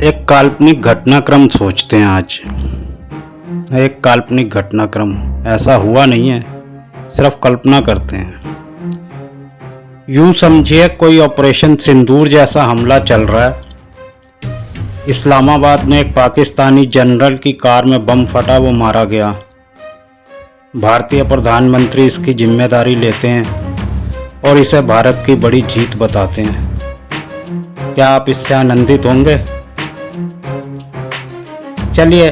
एक काल्पनिक घटनाक्रम सोचते हैं आज। एक काल्पनिक घटनाक्रम ऐसा हुआ नहीं है, सिर्फ कल्पना करते हैं। यूं समझिए कोई ऑपरेशन सिंदूर जैसा हमला चल रहा है। इस्लामाबाद में एक पाकिस्तानी जनरल की कार में बम फटा, वो मारा गया। भारतीय प्रधानमंत्री इसकी जिम्मेदारी लेते हैं और इसे भारत की बड़ी जीत बताते हैं। क्या आप इससे आनंदित होंगे? चलिए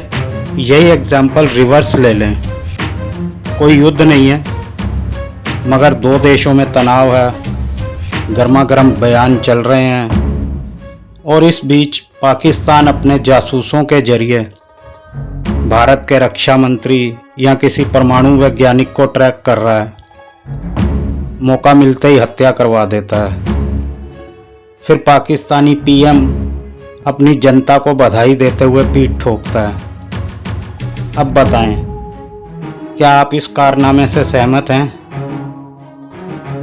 यही एग्जाम्पल रिवर्स ले लें। कोई युद्ध नहीं है, मगर दो देशों में तनाव है, गर्मा गर्म बयान चल रहे हैं और इस बीच पाकिस्तान अपने जासूसों के जरिए भारत के रक्षा मंत्री या किसी परमाणु वैज्ञानिक को ट्रैक कर रहा है। मौका मिलते ही हत्या करवा देता है। फिर पाकिस्तानी पीएम अपनी जनता को बधाई देते हुए पीठ ठोकता है। अब बताएं, क्या आप इस कारनामे से सहमत हैं?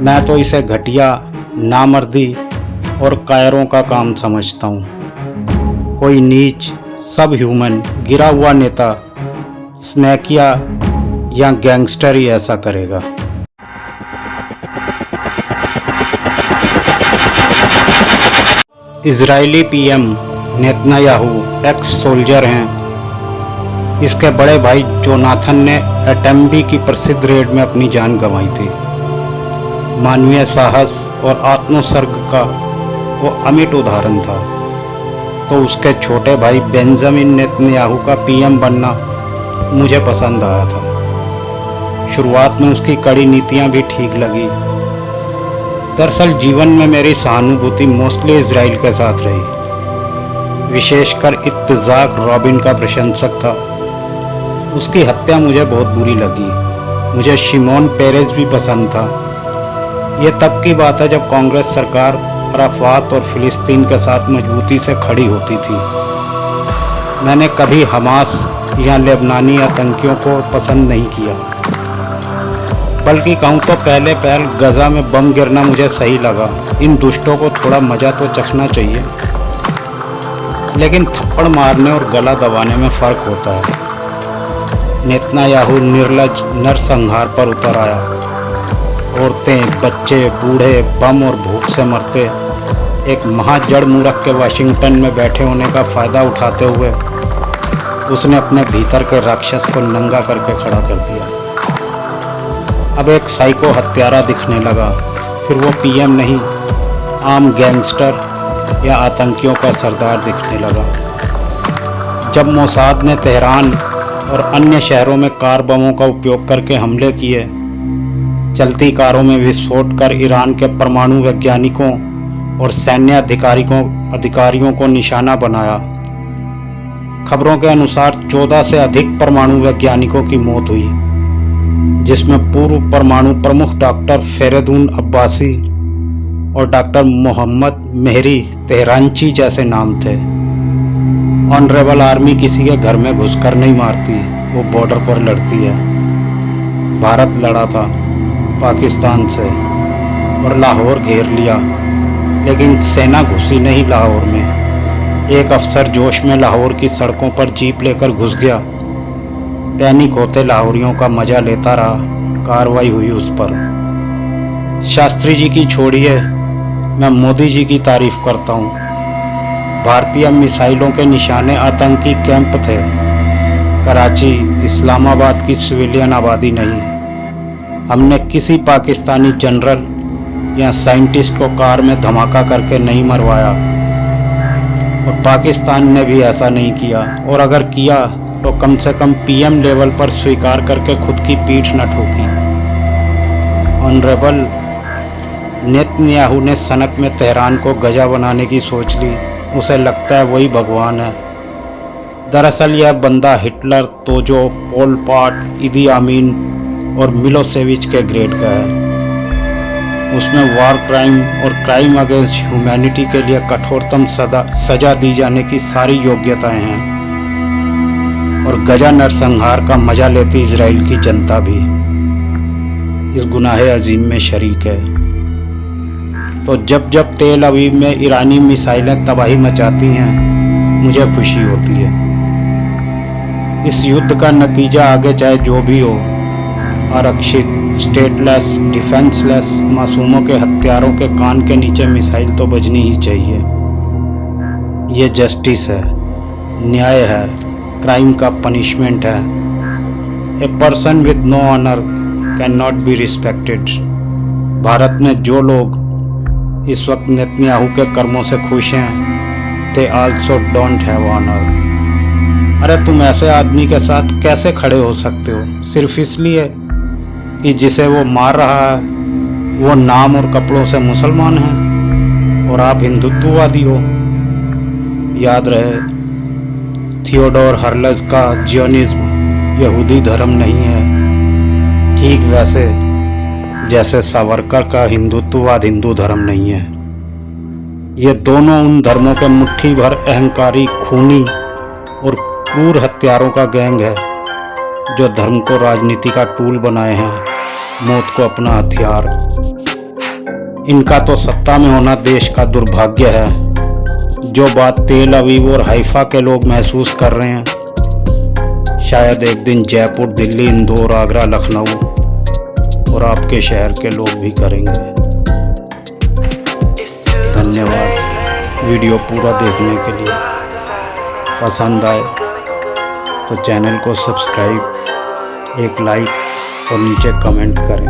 मैं तो इसे घटिया, नामर्दी और कायरों का काम समझता हूँ। कोई नीच, सब ह्यूमन, गिरा हुआ नेता, स्मैकिया या गैंगस्टर ही ऐसा करेगा। Israeli PM Netanyahu x soldier हैं। इसके बड़े भाई जोनाथन ने एटम्बी की प्रसिद्ध रेड में अपनी जान गंवाई थी। मानवीय साहस और आत्मोत्सर्ग का वो अमिट उदाहरण था। तो उसके छोटे भाई बेंजामिन नेतन्याहू का पीएम बनना मुझे पसंद आया था। शुरुआत में उसकी कड़ी नीतियां भी ठीक लगी। दरअसल जीवन में मेरी सहानुभूति मोस्टली इजराइल के साथ रही। विशेषकर इत्तेजाक रॉबिन का प्रशंसक था। उसकी हत्या मुझे बहुत बुरी लगी। मुझे शिमोन पेरेज भी पसंद था। ये तब की बात है जब कांग्रेस सरकार अराफात और फिलिस्तीन के साथ मजबूती से खड़ी होती थी। मैंने कभी हमास या लेबनानी आतंकियों को पसंद नहीं किया, बल्कि कहूँ तो पहले गजा में बम गिरना मुझे सही लगा। इन दुष्टों को थोड़ा मजा तो चखना चाहिए, लेकिन थप्पड़ मारने और गला दबाने में फ़र्क होता है। नेतन्याहू निर्लज नरसंहार पर उतर आया। औरतें, बच्चे, बूढ़े बम और भूख से मरते एक महाजड़ मूर्ख के वाशिंगटन में बैठे होने का फ़ायदा उठाते हुए उसने अपने भीतर के राक्षस को नंगा करके खड़ा कर दिया। अब एक साइको हत्यारा दिखने लगा। फिर वो पीएम नहीं, आम गैंगस्टर या आतंकियों का सरदार दिखने लगा। जब मोसाद ने तेहरान और अन्य शहरों में कार बमों का उपयोग करके हमले किए, चलती कारों में विस्फोट कर ईरान के परमाणु वैज्ञानिकों और सैन्य अधिकारियों को निशाना बनाया। खबरों के अनुसार 14 से अधिक परमाणु वैज्ञानिकों की मौत हुई, जिसमें पूर्व परमाणु प्रमुख डॉक्टर फेरेदून अब्बासी और डॉक्टर मोहम्मद मेहरी तेहरानची जैसे नाम थे। ऑनरेबल आर्मी किसी के घर में घुसकर नहीं मारती, वो बॉर्डर पर लड़ती है। भारत लड़ा था पाकिस्तान से और लाहौर घेर लिया, लेकिन सेना घुसी नहीं लाहौर में। एक अफसर जोश में लाहौर की सड़कों पर जीप लेकर घुस गया। पैनिक होते लाहौरियों का मजा लेता रहा। कार्रवाई हुई उस पर। शास्त्री जी की छोड़िए, मैं मोदी जी की तारीफ करता हूँ। भारतीय मिसाइलों के निशाने आतंकी कैंप थे। कराची, इस्लामाबाद की सिविलियन आबादी नहीं। हमने किसी पाकिस्तानी जनरल या साइंटिस्ट को कार में धमाका करके नहीं मरवाया, और पाकिस्तान ने भी ऐसा नहीं किया। और अगर किया तो कम से कम पीएम लेवल पर स्वीकार करके खुद की पीठ न ठोकी। ऑनरेबल नेतन्याहू ने सनक में तेहरान को गजा बनाने की सोच ली। उसे लगता है वही भगवान है। दरअसल यह बंदा हिटलर, तोजो, पोल पॉट, इदी आमीन और मिलोसेविच के ग्रेड का है। उसमें वार क्राइम और क्राइम अगेंस्ट ह्यूमैनिटी के लिए कठोरतम सजा दी जाने की सारी योग्यताएं हैं। और गजा नरसंहार का मजा लेती इजराइल की जनता भी इस गुनाहे अजीम में शरीक है। तो जब जब तेल अवीव में ईरानी मिसाइलें तबाही मचाती हैं, मुझे खुशी होती है। इस युद्ध का नतीजा आगे चाहे जो भी हो, आरक्षित, स्टेटलेस, डिफेंसलेस मासूमों के हत्यारों के कान के नीचे मिसाइल तो बजनी ही चाहिए। ये जस्टिस है, न्याय है, क्राइम का पनिशमेंट है। A person with no honour cannot be respected. Bharat में जो लोग इस वक्त नेतन्याहू के कर्मों से खुश हैं, they also don't have honour. अरे तुम ऐसे आदमी के साथ कैसे खड़े हो सकते हो, सिर्फ इसलिए कि जिसे वो मार रहा है वो नाम और कपड़ों से मुसलमान है और आप हिंदुत्ववादी हो। याद रहे, थियोडोर हर्लेज का जियोनिज्म यहूदी धर्म नहीं है, ठीक वैसे जैसे सावरकर का हिंदुत्ववाद हिंदू धर्म नहीं है। ये दोनों उन धर्मों के मुट्ठी भर अहंकारी, खूनी और क्रूर हत्यारों का गैंग है जो धर्म को राजनीति का टूल बनाए हैं, मौत को अपना हथियार। इनका तो सत्ता में होना देश का दुर्भाग्य है। जो बात तेल अवीव और हाइफा के लोग महसूस कर रहे हैं, शायद एक दिन जयपुर, दिल्ली, इंदौर, आगरा, लखनऊ और आपके शहर के लोग भी करेंगे। धन्यवाद वीडियो पूरा देखने के लिए। पसंद आए तो चैनल को सब्सक्राइब, एक लाइक और नीचे कमेंट करें।